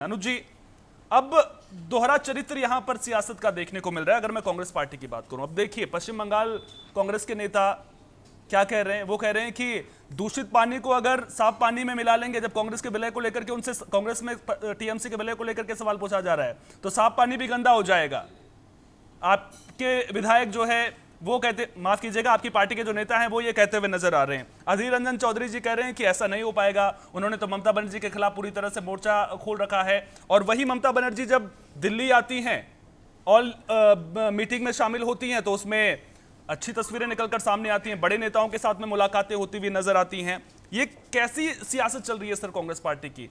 अनुज जी, अब दोहरा चरित्र यहां पर सियासत का देखने को मिल रहा है। अगर मैं कांग्रेस पार्टी की बात करूं, अब देखिए पश्चिम बंगाल कांग्रेस के नेता क्या कह रहे हैं। वो कह रहे हैं कि दूषित पानी को अगर साफ पानी में मिला लेंगे, जब कांग्रेस के विलय को लेकर के उनसे कांग्रेस में टीएमसी के विलय को लेकर के सवाल पूछा जा रहा है, तो साफ पानी भी गंदा हो जाएगा। आपके विधायक जो है वो कहते, माफ कीजिएगा, आपकी पार्टी के जो नेता हैं वो ये कहते हुए नजर आ रहे हैं। अधीर रंजन चौधरी जी कह रहे हैं कि ऐसा नहीं हो पाएगा। उन्होंने तो ममता बनर्जी के खिलाफ पूरी तरह से मोर्चा खोल रखा है। और वही ममता बनर्जी जब दिल्ली आती हैं, ऑल मीटिंग में शामिल होती हैं, तो उसमें अच्छी तस्वीरें निकलकर सामने आती हैं, बड़े नेताओं के साथ में मुलाकातें होती हुई नजर आती हैं। ये कैसी सियासत चल रही है सर कांग्रेस पार्टी की?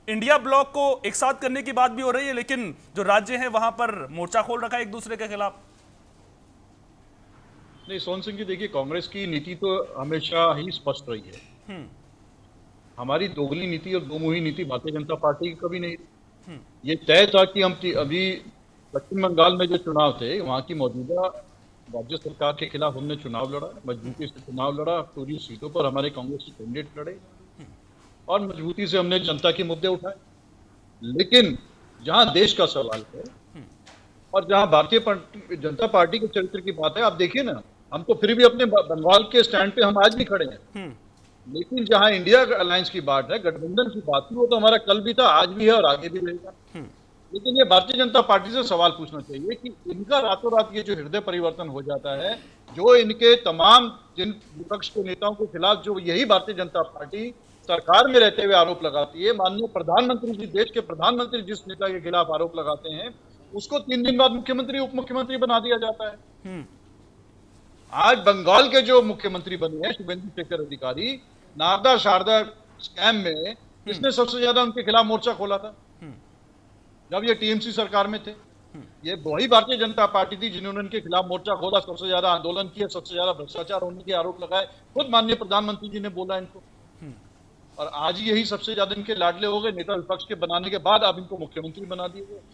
इंडिया ब्लॉक को एक साथ करने की बात भी हो रही है, लेकिन जो राज्य है वहां पर मोर्चा खोल रखा है एक दूसरे के खिलाफ। नहीं, सोहन सिंह जी, देखिए, कांग्रेस की नीति तो हमेशा ही स्पष्ट रही है। हमारी दोगली नीति और दोमुही नीति भारतीय जनता पार्टी की कभी नहीं रही। ये तय था कि हम अभी पश्चिम बंगाल में जो चुनाव थे, वहां की मौजूदा राज्य सरकार के खिलाफ हमने चुनाव लड़ा, मजबूती से चुनाव लड़ा। पूरी सीटों पर हमारे कांग्रेस के कैंडिडेट लड़े और मजबूती से हमने जनता के मुद्दे उठाए। लेकिन जहां देश का सवाल है और जहां भारतीय जनता पार्टी के चरित्र की बात है, आप देखिए ना, हम तो फिर भी अपने बंगाल के स्टैंड पे हम आज भी खड़े हैं। लेकिन जहां इंडिया अलायंस की बात है, गठबंधन की बात थी, वो तो हमारा कल भी था, आज भी है और आगे भी रहेगा। लेकिन ये भारतीय जनता पार्टी से सवाल पूछना चाहिए कि इनका रातों रात ये जो हृदय परिवर्तन हो जाता है, जो इनके तमाम जिन विपक्ष के नेताओं के खिलाफ जो यही भारतीय जनता पार्टी सरकार में रहते हुए आरोप लगाती है, माननीय प्रधानमंत्री जी, देश के प्रधानमंत्री जिस नेता के खिलाफ आरोप लगाते हैं, उसको 3 दिन बाद मुख्यमंत्री उप मुख्यमंत्री बना दिया जाता है। आज बंगाल के जो मुख्यमंत्री बने हैं शुभेंदु शेखर अधिकारी, नारदा शारदा स्कैम में इसने सबसे ज्यादा उनके खिलाफ मोर्चा खोला था जब ये टीएमसी सरकार में थे। ये वही भारतीय जनता पार्टी थी जिन्होंने उनके खिलाफ मोर्चा खोला, सबसे ज्यादा आंदोलन किया, सबसे ज्यादा भ्रष्टाचार होने के आरोप लगाए। खुद माननीय प्रधानमंत्री जी ने बोला इनको। और आज यही सबसे ज्यादा इनके लाडले हो गए, नेता विपक्ष के बनाने के बाद अब इनको मुख्यमंत्री बना दिए गए।